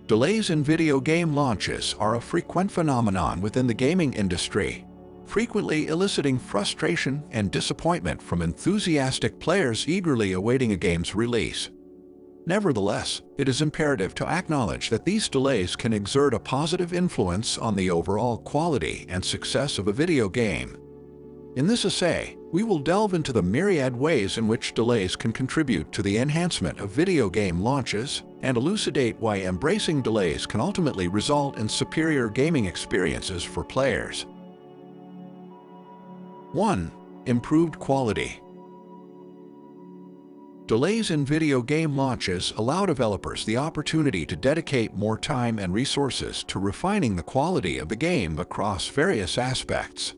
Delays in video game launches are a frequent phenomenon within the gaming industry, frequently eliciting frustration and disappointment from enthusiastic players eagerly awaiting a game's release. Nevertheless, it is imperative to acknowledge that these delays can exert a positive influence on the overall quality and success of a video game. In this essay, we will delve into the myriad ways in which delays can contribute to the enhancement of video game launches and elucidate why embracing delays can ultimately result in superior gaming experiences for players. 1. Improved quality. Delays in video game launches allow developers the opportunity to dedicate more time and resources to refining the quality of the game across various aspects.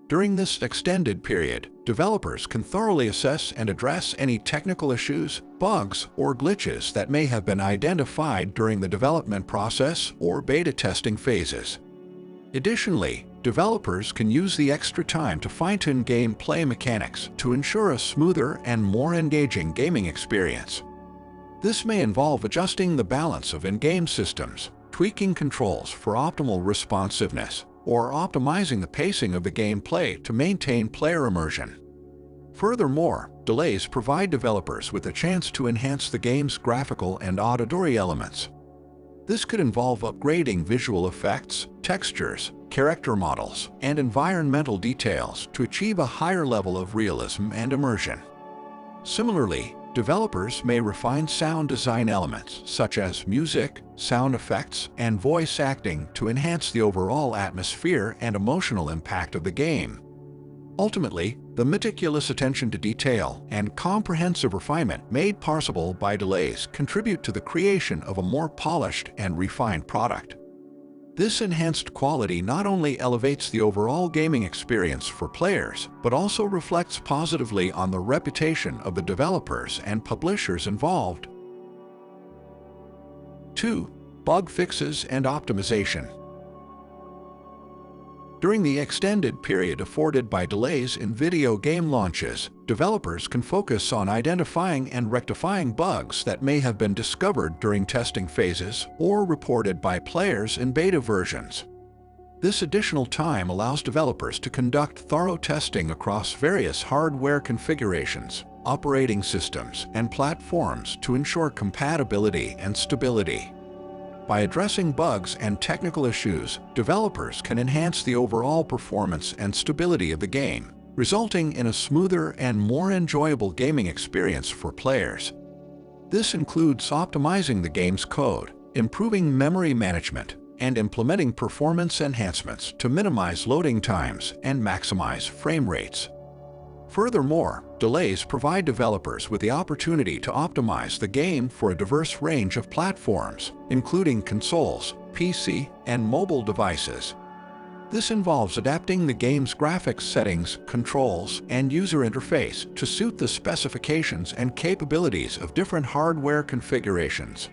During this extended period, developers can thoroughly assess and address any technical issues, bugs, or glitches that may have been identified during the development process or beta testing phases. Additionally, developers can use the extra time to fine-tune gameplay mechanics to ensure a smoother and more engaging gaming experience. This may involve adjusting the balance of in-game systems, tweaking controls for optimal responsiveness, or optimizing the pacing of the gameplay to maintain player immersion. Furthermore, delays provide developers with a chance to enhance the game's graphical and auditory elements. This could involve upgrading visual effects, textures, character models, and environmental details to achieve a higher level of realism and immersion. Similarly, developers may refine sound design elements such as music, sound effects, and voice acting to enhance the overall atmosphere and emotional impact of the game. Ultimately, the meticulous attention to detail and comprehensive refinement made possible by delays contribute to the creation of a more polished and refined product. This enhanced quality not only elevates the overall gaming experience for players, but also reflects positively on the reputation of the developers and publishers involved. 2. Bug fixes and optimization. During the extended period afforded by delays in video game launches, developers can focus on identifying and rectifying bugs that may have been discovered during testing phases or reported by players in beta versions. This additional time allows developers to conduct thorough testing across various hardware configurations, operating systems, and platforms to ensure compatibility and stability. By addressing bugs and technical issues, developers can enhance the overall performance and stability of the game, resulting in a smoother and more enjoyable gaming experience for players. This includes optimizing the game's code, improving memory management, and implementing performance enhancements to minimize loading times and maximize frame rates. Furthermore, delays provide developers with the opportunity to optimize the game for a diverse range of platforms, including consoles, PC, and mobile devices. This involves adapting the game's graphics settings, controls, and user interface to suit the specifications and capabilities of different hardware configurations.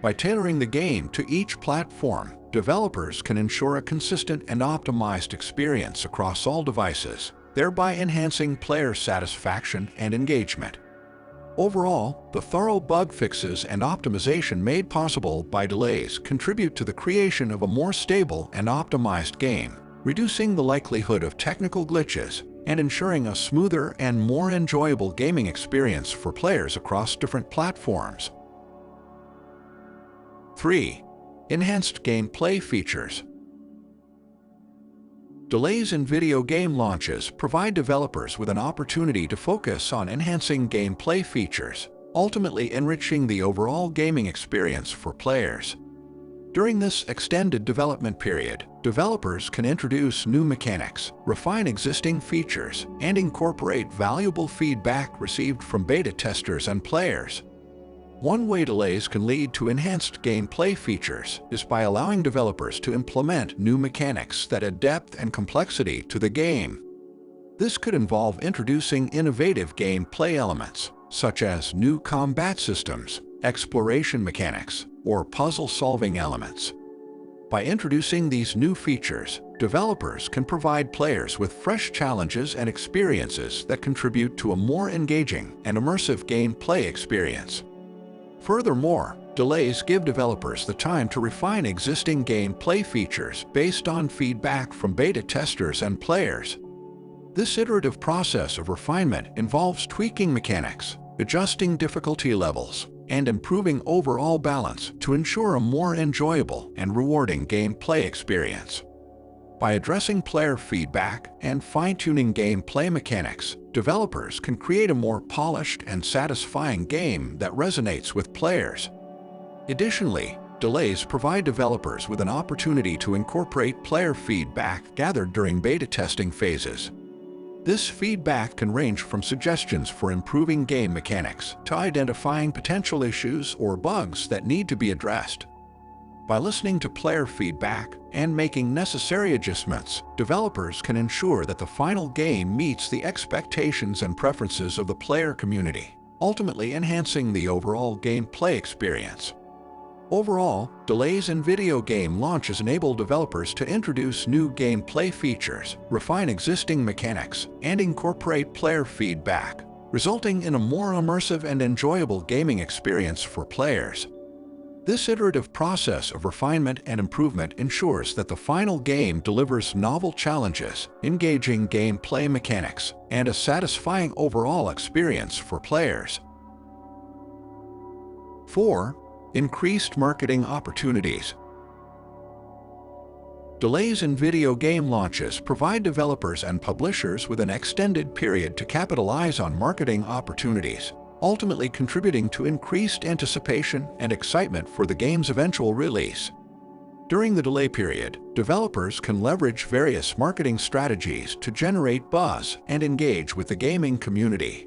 By tailoring the game to each platform, developers can ensure a consistent and optimized experience across all devices, thereby enhancing player satisfaction and engagement. Overall, the thorough bug fixes and optimization made possible by delays contribute to the creation of a more stable and optimized game, reducing the likelihood of technical glitches and ensuring a smoother and more enjoyable gaming experience for players across different platforms. 3. Enhanced gameplay features. Delays in video game launches provide developers with an opportunity to focus on enhancing gameplay features, ultimately enriching the overall gaming experience for players. During this extended development period, developers can introduce new mechanics, refine existing features, and incorporate valuable feedback received from beta testers and players. One way delays can lead to enhanced gameplay features is by allowing developers to implement new mechanics that add depth and complexity to the game. This could involve introducing innovative gameplay elements, such as new combat systems, exploration mechanics, or puzzle-solving elements. By introducing these new features, developers can provide players with fresh challenges and experiences that contribute to a more engaging and immersive gameplay experience. Furthermore, delays give developers the time to refine existing gameplay features based on feedback from beta testers and players. This iterative process of refinement involves tweaking mechanics, adjusting difficulty levels, and improving overall balance to ensure a more enjoyable and rewarding gameplay experience. By addressing player feedback and fine-tuning gameplay mechanics, developers can create a more polished and satisfying game that resonates with players. Additionally, delays provide developers with an opportunity to incorporate player feedback gathered during beta testing phases. This feedback can range from suggestions for improving game mechanics to identifying potential issues or bugs that need to be addressed. By listening to player feedback and making necessary adjustments, developers can ensure that the final game meets the expectations and preferences of the player community, ultimately enhancing the overall gameplay experience. Overall, delays in video game launches enable developers to introduce new gameplay features, refine existing mechanics, and incorporate player feedback, resulting in a more immersive and enjoyable gaming experience for players. This iterative process of refinement and improvement ensures that the final game delivers novel challenges, engaging gameplay mechanics, and a satisfying overall experience for players. 4. Increased marketing opportunities. Delays in video game launches provide developers and publishers with an extended period to capitalize on marketing opportunities, ultimately contributing to increased anticipation and excitement for the game's eventual release. During the delay period, developers can leverage various marketing strategies to generate buzz and engage with the gaming community.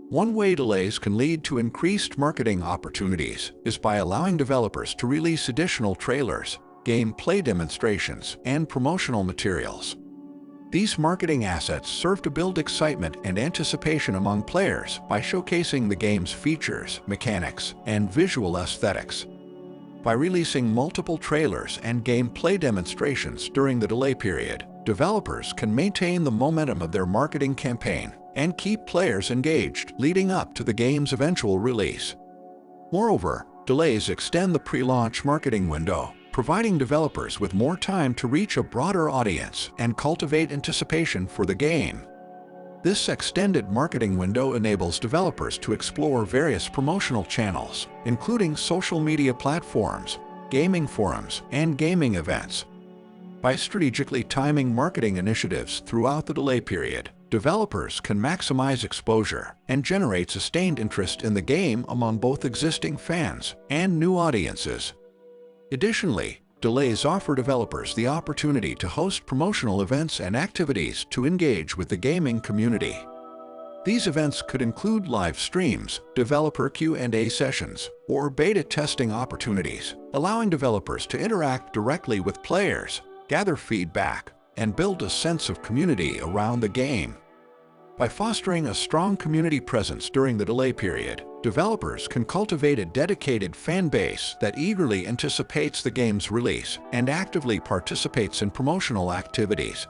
One way delays can lead to increased marketing opportunities is by allowing developers to release additional trailers, gameplay demonstrations, and promotional materials. These marketing assets serve to build excitement and anticipation among players by showcasing the game's features, mechanics, and visual aesthetics. By releasing multiple trailers and gameplay demonstrations during the delay period, developers can maintain the momentum of their marketing campaign and keep players engaged leading up to the game's eventual release. Moreover, delays extend the pre-launch marketing window, providing developers with more time to reach a broader audience and cultivate anticipation for the game. This extended marketing window enables developers to explore various promotional channels, including social media platforms, gaming forums, and gaming events. By strategically timing marketing initiatives throughout the delay period, developers can maximize exposure and generate sustained interest in the game among both existing fans and new audiences. Additionally, delays offer developers the opportunity to host promotional events and activities to engage with the gaming community. These events could include live streams, developer Q&A sessions, or beta testing opportunities, allowing developers to interact directly with players, gather feedback, and build a sense of community around the game. By fostering a strong community presence during the delay period, developers can cultivate a dedicated fan base that eagerly anticipates the game's release and actively participates in promotional activities.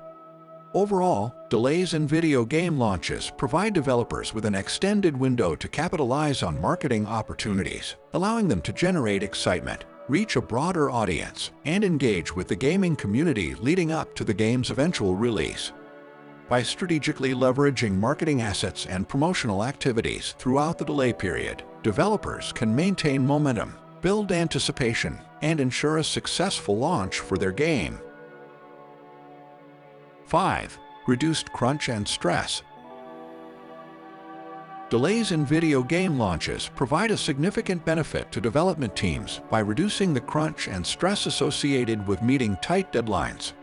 Overall, delays in video game launches provide developers with an extended window to capitalize on marketing opportunities, allowing them to generate excitement, reach a broader audience, and engage with the gaming community leading up to the game's eventual release. By strategically leveraging marketing assets and promotional activities throughout the delay period, developers can maintain momentum, build anticipation, and ensure a successful launch for their game. 5. Reduced crunch and stress. Delays in video game launches provide a significant benefit to development teams by reducing the crunch and stress associated with meeting tight deadlines.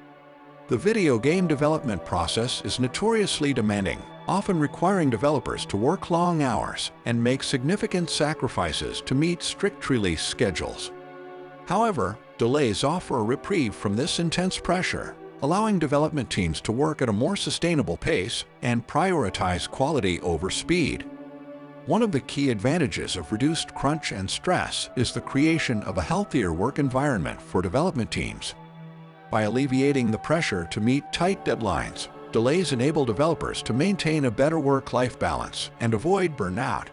The video game development process is notoriously demanding, often requiring developers to work long hours and make significant sacrifices to meet strict release schedules. However, delays offer a reprieve from this intense pressure, allowing development teams to work at a more sustainable pace and prioritize quality over speed. One of the key advantages of reduced crunch and stress is the creation of a healthier work environment for development teams. By alleviating the pressure to meet tight deadlines, delays enable developers to maintain a better work-life balance and avoid burnout.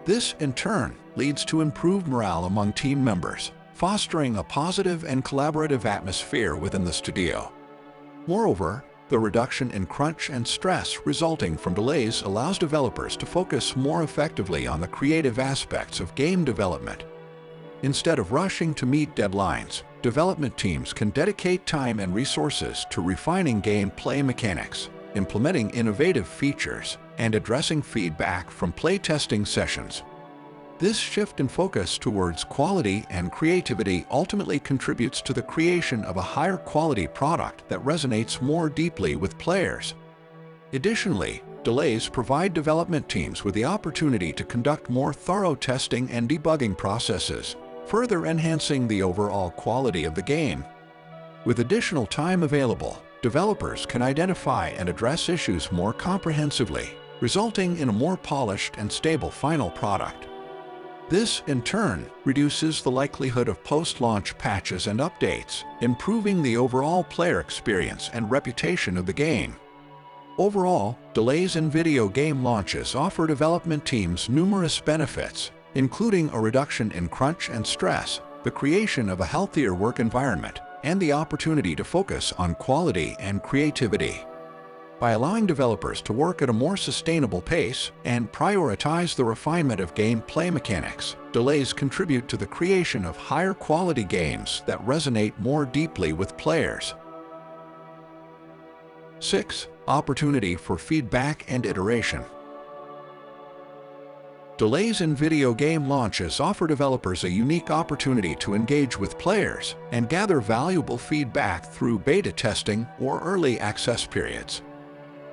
This, in turn, leads to improved morale among team members, fostering a positive and collaborative atmosphere within the studio. Moreover, the reduction in crunch and stress resulting from delays allows developers to focus more effectively on the creative aspects of game development. Instead of rushing to meet deadlines, development teams can dedicate time and resources to refining gameplay mechanics, implementing innovative features, and addressing feedback from playtesting sessions. This shift in focus towards quality and creativity ultimately contributes to the creation of a higher quality product that resonates more deeply with players. Additionally, delays provide development teams with the opportunity to conduct more thorough testing and debugging processes, further enhancing the overall quality of the game. With additional time available, developers can identify and address issues more comprehensively, resulting in a more polished and stable final product. This, in turn, reduces the likelihood of post-launch patches and updates, improving the overall player experience and reputation of the game. Overall, delays in video game launches offer development teams numerous benefits, including a reduction in crunch and stress, the creation of a healthier work environment, and the opportunity to focus on quality and creativity. By allowing developers to work at a more sustainable pace and prioritize the refinement of gameplay mechanics, delays contribute to the creation of higher quality games that resonate more deeply with players. 6. Opportunity for feedback and iteration. Delays in video game launches offer developers a unique opportunity to engage with players and gather valuable feedback through beta testing or early access periods.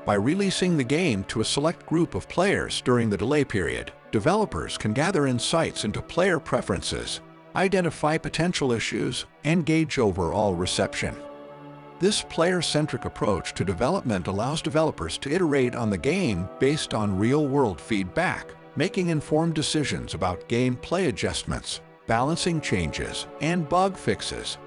By releasing the game to a select group of players during the delay period, developers can gather insights into player preferences, identify potential issues, and gauge overall reception. This player-centric approach to development allows developers to iterate on the game based on real-world feedback, making informed decisions about gameplay adjustments, balancing changes, and bug fixes.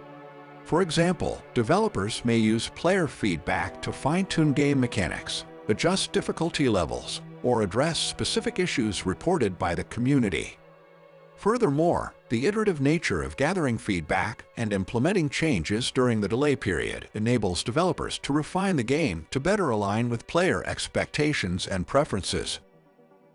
For example, developers may use player feedback to fine-tune game mechanics, adjust difficulty levels, or address specific issues reported by the community. Furthermore, the iterative nature of gathering feedback and implementing changes during the delay period enables developers to refine the game to better align with player expectations and preferences.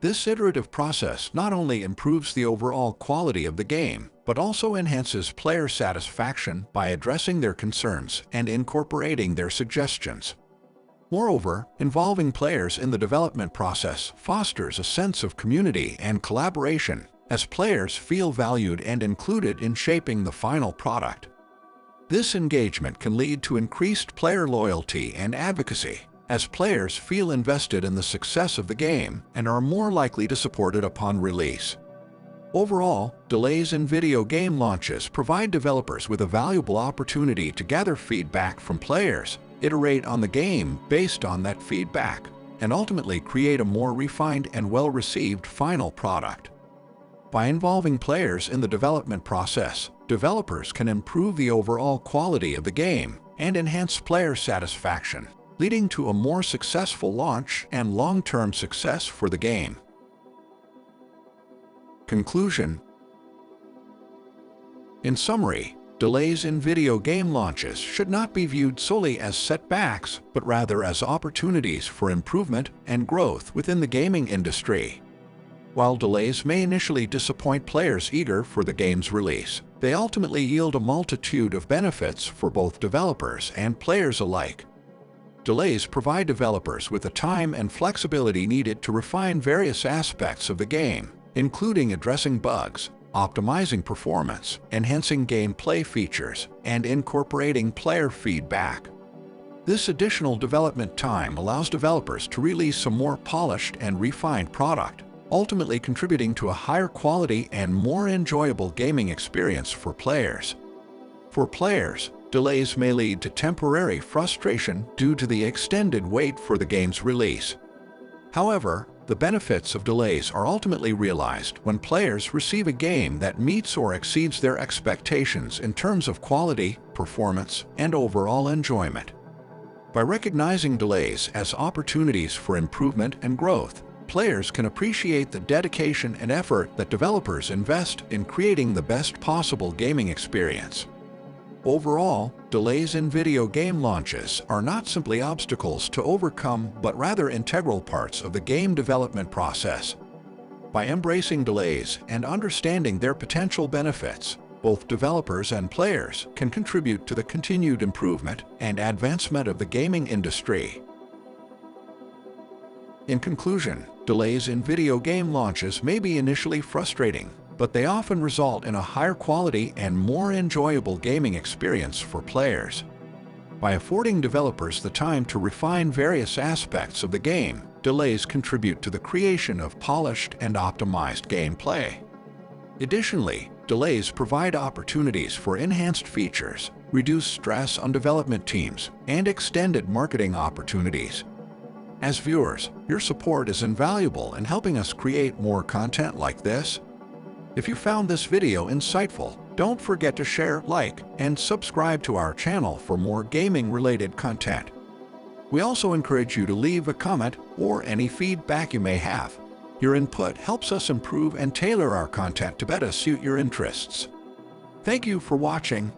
This iterative process not only improves the overall quality of the game, but also enhances player satisfaction by addressing their concerns and incorporating their suggestions. Moreover, involving players in the development process fosters a sense of community and collaboration, as players feel valued and included in shaping the final product. This engagement can lead to increased player loyalty and advocacy, as players feel invested in the success of the game and are more likely to support it upon release. Overall, delays in video game launches provide developers with a valuable opportunity to gather feedback from players, iterate on the game based on that feedback, and ultimately create a more refined and well-received final product. By involving players in the development process, developers can improve the overall quality of the game and enhance player satisfaction, leading to a more successful launch and long-term success for the game. Conclusion. In summary, delays in video game launches should not be viewed solely as setbacks, but rather as opportunities for improvement and growth within the gaming industry. While delays may initially disappoint players eager for the game's release, they ultimately yield a multitude of benefits for both developers and players alike. Delays provide developers with the time and flexibility needed to refine various aspects of the game, including addressing bugs, optimizing performance, enhancing gameplay features, and incorporating player feedback. This additional development time allows developers to release a more polished and refined product, ultimately contributing to a higher quality and more enjoyable gaming experience for players. For players, delays may lead to temporary frustration due to the extended wait for the game's release. However, the benefits of delays are ultimately realized when players receive a game that meets or exceeds their expectations in terms of quality, performance, and overall enjoyment. By recognizing delays as opportunities for improvement and growth, players can appreciate the dedication and effort that developers invest in creating the best possible gaming experience. Overall, delays in video game launches are not simply obstacles to overcome, but rather integral parts of the game development process. By embracing delays and understanding their potential benefits, both developers and players can contribute to the continued improvement and advancement of the gaming industry. In conclusion, delays in video game launches may be initially frustrating, but they often result in a higher quality and more enjoyable gaming experience for players. By affording developers the time to refine various aspects of the game, delays contribute to the creation of polished and optimized gameplay. Additionally, delays provide opportunities for enhanced features, reduced stress on development teams, and extended marketing opportunities. As viewers, your support is invaluable in helping us create more content like this. If you found this video insightful, don't forget to share, like, and subscribe to our channel for more gaming-related content. We also encourage you to leave a comment or any feedback you may have. Your input helps us improve and tailor our content to better suit your interests. Thank you for watching,